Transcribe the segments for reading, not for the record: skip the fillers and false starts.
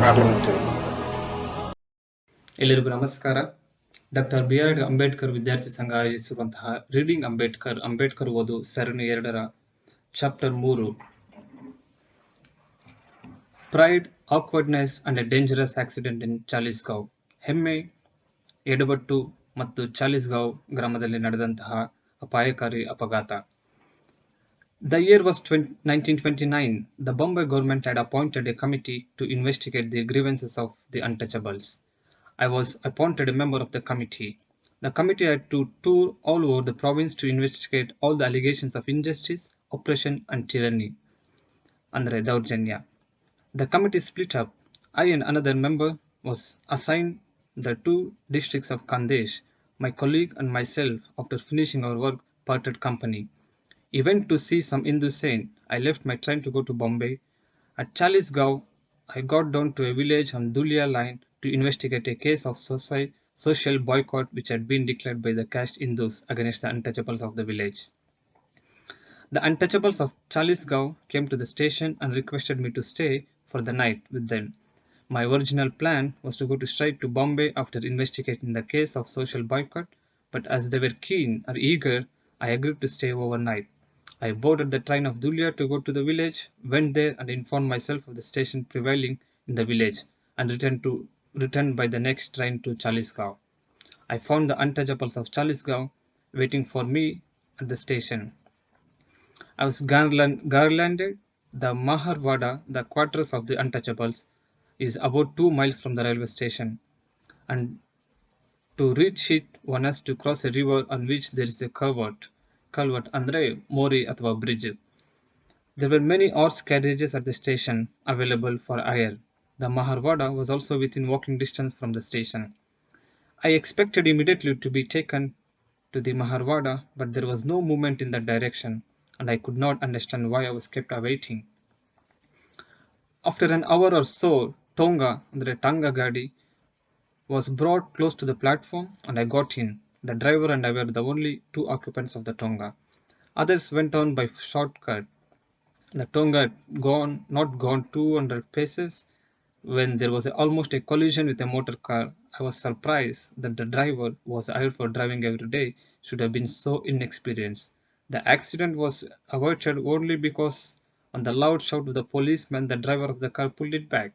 parliamentary. ಎಲ್ಲರಿಗೂ ನಮಸ್ಕಾರ. Doctor B R. Ambedkar ವಿದ್ಯಾರ್ಥಿ ಸಂಘ ಆಯೋಜಿಸಿರುವಂತಹ ರೀಡಿಂಗ್ ಅಂಬೇಡ್ಕರ್ ಓದು ಸರಣಿ 2ರ chapter 3 pride, awkwardness and a dangerous accident in Chalisgaon. ಹೆಮ್ಮೆ, ಎಡವಟ್ಟು ಮತ್ತು ಚಾಲಿಸ್ಗಾಂವ್ ಗ್ರಾಮದಲ್ಲಿ ನಡೆದಂತಹ ಅಪಾಯಕಾರಿ ಅಪಘಾತ. The year was 1929. The Bombay government had appointed a committee to investigate the grievances of the untouchables. I was appointed a member of the committee. The committee had to tour all over the province to investigate all the allegations of injustice, oppression and tyranny. Andre Daurjanya. The committee split up. I and another member was assigned the 2 districts of Khandesh. My colleague and myself, after finishing our work, parted company. He went to see some Hindu saint. I left my train to go to Bombay. At Chalisgaon, I got down to a village on Dhulia line to investigate a case of social boycott which had been declared by the caste Hindus against the untouchables of the village. The untouchables of Chalisgaon came to the station and requested me to stay for the night with them. My original plan was to go straight to Bombay after investigating the case of social boycott, but as they were keen or eager, I agreed to stay overnight. I boarded the train of Dhulia to go to the village, went there and informed myself of the station prevailing in the village, and returned by the next train to Chalisgaon. I found the untouchables of Chalisgaon waiting for me at the station. I was garlanded. The Maharwada, the quarters of the untouchables, is about 2 miles from the railway station, and to reach it one has to cross a river on which there is a culvert andre mori athwa bridge. There were many horse carriages at the station available for hire. The Maharwada was also within walking distance from the station. I expected immediately to be taken to the Maharwada, but there was no movement in that direction, and I could not understand why I was kept awaiting. After an hour or so, Tonga andre Tanga Gadi was brought close to the platform, and I got in. The driver and I were the only 2 occupants of the Tonga. Others went on by shortcut. The Tonga had not gone 200 paces when there was almost a collision with a motor car. I was surprised that the driver, who was hired for driving every day, should have been so inexperienced. The accident was averted only because, on the loud shout of the policeman, the driver of the car pulled it back.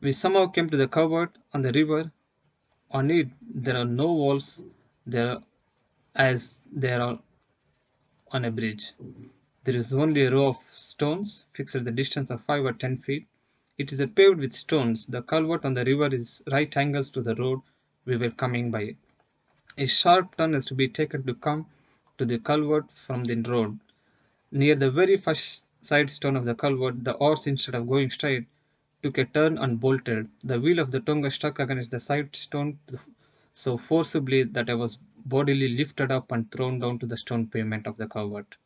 We somehow came to the culvert on the river. On it, there are no walls there as there are on a bridge. There is only a row of stones fixed at the distance of 5 or 10 feet. It is paved with stones. The culvert on the river is right angles to the road we were coming by. A sharp turn has to be taken to come to the culvert from the road. Near the very first side stone of the culvert, the horse, instead of going straight, took a turn and bolted. The wheel of the Tonga struck against the side stone so forcibly that I was bodily lifted up and thrown down to the stone pavement of the culvert.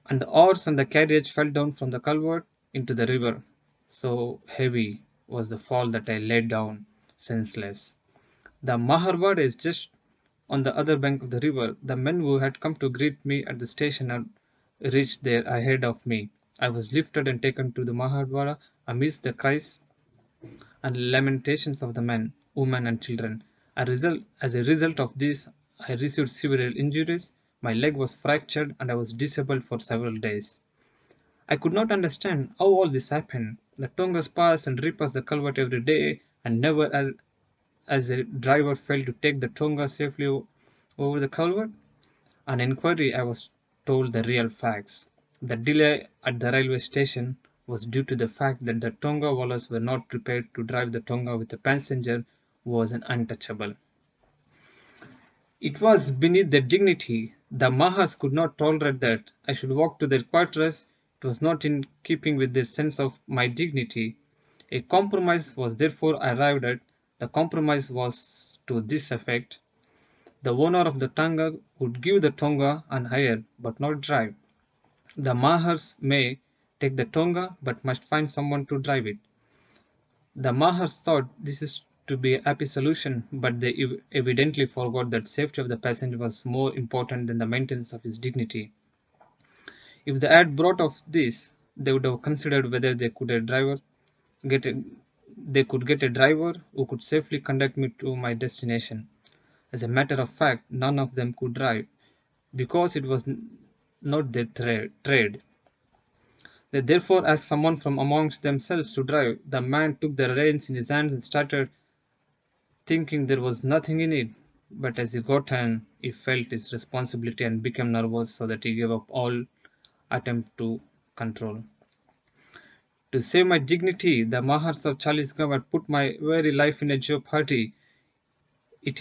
And the horse and the carriage fell down from the culvert into the river. So heavy was the fall that I lay down senseless. The Maharwada is just on the other bank of the river. The men who had come to greet me at the station had reached there ahead of me. I was lifted and taken to the Maharwada amidst the cries and lamentations of the men, women and children. As a result of this, I received several injuries. My leg was fractured and I was disabled for several days. I could not understand how all this happened. The Tongas pass and repass the culvert every day, and never as a driver failed to take the Tonga safely over the culvert. On inquiry, I was told the real facts. The delay at the railway station was due to the fact that the tongawallas were not prepared to drive the Tonga with a passenger who was an untouchable. It was beneath their dignity. The Mahas could not tolerate that I should walk to their quarters. It was not in keeping with their sense of my dignity. A compromise was therefore arrived at. The compromise was to this effect: the owner of the Tonga would give the Tonga on hire but not drive. The Mahars may take the Tonga but must find someone to drive it. The Mahars thought this is to be a happy solution, but they evidently forgot that safety of the passenger was more important than the maintenance of his dignity. If they had brought of this, they would have considered whether they could drive get a driver who could safely conduct me to my destination. As a matter of fact, none of them could drive, because it was not their trade. They therefore asked someone from amongst themselves to drive. The man took the reins in his hand and started, thinking there was nothing in it. But as he got on, he felt his responsibility and became nervous, so that he gave up all attempt to control. To save my dignity, the Mahars of Chalisgaon had put my very life in a jeopardy. It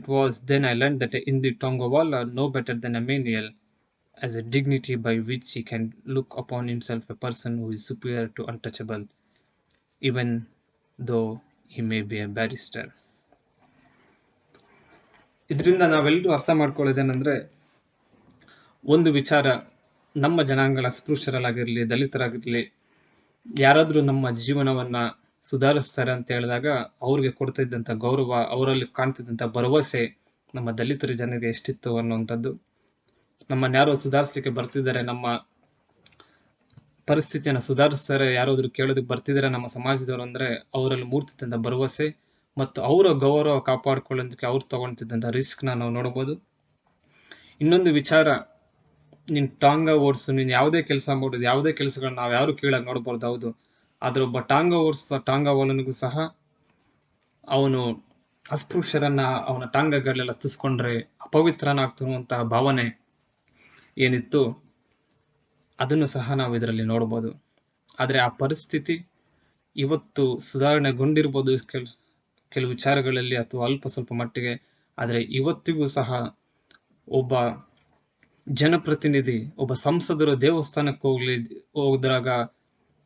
was then I learned that in the tongawalla no better than a menial, as a dignity by which he can look upon himself a person who is superior to untouchable, even though he may be a barrister. ಇದರಿಂದ ನಾವೆಲ್ಲರೂ ಅರ್ಥ ಮಾಡ್ಕೊಳ್ಳೋದೇನೆಂದ್ರೆ, ಒಂದು ವಿಚಾರ, ನಮ್ಮ ಜನಾಂಗಗಳ ಅಸ್ಪೃಶ್ಯರಲ್ಲಾಗಿರಲಿ, ದಲಿತರಾಗಿರಲಿ, ಯಾರಾದರೂ ನಮ್ಮ ಜೀವನವನ್ನ ಸುಧಾರಿಸ್ತಾರೆ ಅಂತ ಹೇಳಿದಾಗ ಅವ್ರಿಗೆ ಕೊಡ್ತಾ ಇದ್ದಂಥ ಗೌರವ, ಅವರಲ್ಲಿ ಕಾಣ್ತಿದ್ದಂಥ ಭರವಸೆ ನಮ್ಮ ದಲಿತರ ಜನರಿಗೆ ಎಷ್ಟಿತ್ತು ಅನ್ನುವಂಥದ್ದು. ನಮ್ಮನ್ನು ಯಾರೋ ಸುಧಾರಿಸ್ಲಿಕ್ಕೆ ಬರ್ತಿದ್ದಾರೆ, ನಮ್ಮ ಪರಿಸ್ಥಿತಿಯನ್ನು ಸುಧಾರಿಸ್ತಾರೆ, ಯಾರಾದರೂ ಕೇಳೋದಕ್ಕೆ ಬರ್ತಿದ್ದಾರೆ ನಮ್ಮ ಸಮಾಜದವರು ಅಂದರೆ ಅವರಲ್ಲಿ ಮೂಡ್ತಿದ್ದಂಥ ಭರವಸೆ ಮತ್ತು ಅವರ ಗೌರವ ಕಾಪಾಡ್ಕೊಳ್ಳೋದಕ್ಕೆ ಅವ್ರು ತಗೊಳ್ತಿದ್ದಂಥ ರಿಸ್ಕ್ನ ನಾವು ನೋಡ್ಬೋದು. ಇನ್ನೊಂದು ವಿಚಾರ, ನೀನು ಟಾಂಗ ಓಡಿಸು, ನೀನು ಯಾವುದೇ ಕೆಲಸ ಮಾಡೋದು, ಯಾವುದೇ ಕೆಲಸಗಳನ್ನ ನಾವು ಯಾರು ಕೀಳಾಗಿ ನೋಡ್ಬೋದು, ಹೌದು. ಆದರೆ ಒಬ್ಬ ಟಾಂಗವಾಲನಿಗೂ ಸಹ ಅವನು ಅಸ್ಪೃಶ್ಯರನ್ನ ಅವನ ಟಾಂಗಗಳೆಲ್ಲ ತುಸ್ಕೊಂಡ್ರೆ ಅಪವಿತ್ರನಾಗ್ತಿರುವಂತಹ ಭಾವನೆ ಏನಿತ್ತು, ಅದನ್ನು ಸಹ ನಾವು ಇದರಲ್ಲಿ ನೋಡ್ಬೋದು. ಆದರೆ ಆ ಪರಿಸ್ಥಿತಿ ಇವತ್ತು ಸುಧಾರಣೆಗೊಂಡಿರ್ಬೋದು ಕೆಲವು ವಿಚಾರಗಳಲ್ಲಿ, ಅಥವಾ ಅಲ್ಪ ಸ್ವಲ್ಪ ಮಟ್ಟಿಗೆ. ಆದರೆ ಇವತ್ತಿಗೂ ಸಹ ಒಬ್ಬ ಜನಪ್ರತಿನಿಧಿ, ಒಬ್ಬ ಸಂಸದರು ದೇವಸ್ಥಾನಕ್ಕೆ ಹೋದಾಗ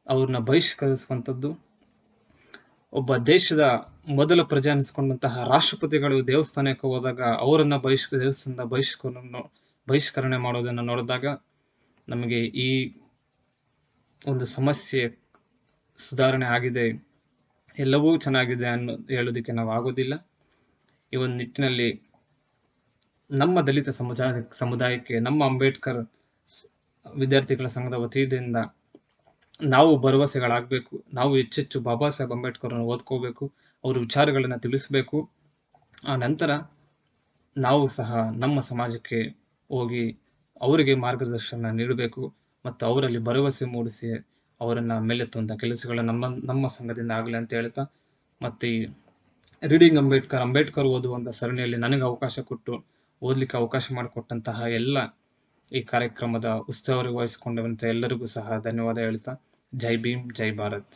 ಅವ್ರನ್ನ ಬಹಿಷ್ಕರಿಸುವಂಥದ್ದು, ಒಬ್ಬ ದೇಶದ ಮೊದಲ ಪ್ರಜೆ ಅನಿಸ್ಕೊಂಡಂತಹ ರಾಷ್ಟ್ರಪತಿಗಳು ದೇವಸ್ಥಾನಕ್ಕೆ ಹೋದಾಗ ಅವರನ್ನ ದೇವಸ್ಥಾನದ ಬಹಿಷ್ಕರಣೆ ಮಾಡೋದನ್ನು ನೋಡಿದಾಗ ನಮಗೆ ಈ ಒಂದು ಸಮಸ್ಯೆ ಸುಧಾರಣೆ ಆಗಿದೆ, ಎಲ್ಲವೂ ಚೆನ್ನಾಗಿದೆ ಹೇಳೋದಕ್ಕೆ ನಾವು ಆಗೋದಿಲ್ಲ. ಈ ಒಂದು ನಿಟ್ಟಿನಲ್ಲಿ ನಮ್ಮ ದಲಿತ ಸಮುದಾಯಕ್ಕೆ ನಮ್ಮ ಅಂಬೇಡ್ಕರ್ ವಿದ್ಯಾರ್ಥಿಗಳ ಸಂಘದ ವತಿಯಿಂದ ನಾವು ಭರವಸೆಗಳಾಗಬೇಕು. ನಾವು ಹೆಚ್ಚೆಚ್ಚು ಬಾಬಾ ಸಾಹೇಬ್ ಅಂಬೇಡ್ಕರ್ನ ಓದ್ಕೋಬೇಕು, ಅವ್ರ ವಿಚಾರಗಳನ್ನು ತಿಳಿಸಬೇಕು. ಆ ನಂತರ ನಾವು ಸಹ ನಮ್ಮ ಸಮಾಜಕ್ಕೆ ಹೋಗಿ ಅವರಿಗೆ ಮಾರ್ಗದರ್ಶನ ನೀಡಬೇಕು ಮತ್ತು ಅವರಲ್ಲಿ ಭರವಸೆ ಮೂಡಿಸಿ ಅವರನ್ನು ಮೇಲೆತ್ತುವಂಥ ಕೆಲಸಗಳು ನಮ್ಮ ಸಂಘದಿಂದ ಆಗಲಿ ಅಂತ ಹೇಳ್ತಾ, ಮತ್ತು ಈ ರೀಡಿಂಗ್ ಅಂಬೇಡ್ಕರ್ ಓದುವಂಥ ಸರಣಿಯಲ್ಲಿ ನನಗೆ ಅವಕಾಶ ಕೊಟ್ಟು ಓದಲಿಕ್ಕೆ ಅವಕಾಶ ಮಾಡಿಕೊಟ್ಟಂತಹ ಎಲ್ಲ ಈ ಕಾರ್ಯಕ್ರಮದ ಉತ್ಸವರಿಗೆ ವಹಿಸಿಕೊಂಡಂಥ ಎಲ್ಲರಿಗೂ ಸಹ ಧನ್ಯವಾದ ಹೇಳ್ತಾ, ಜೈ ಭೀಮ್, ಜೈ ಭಾರತ್.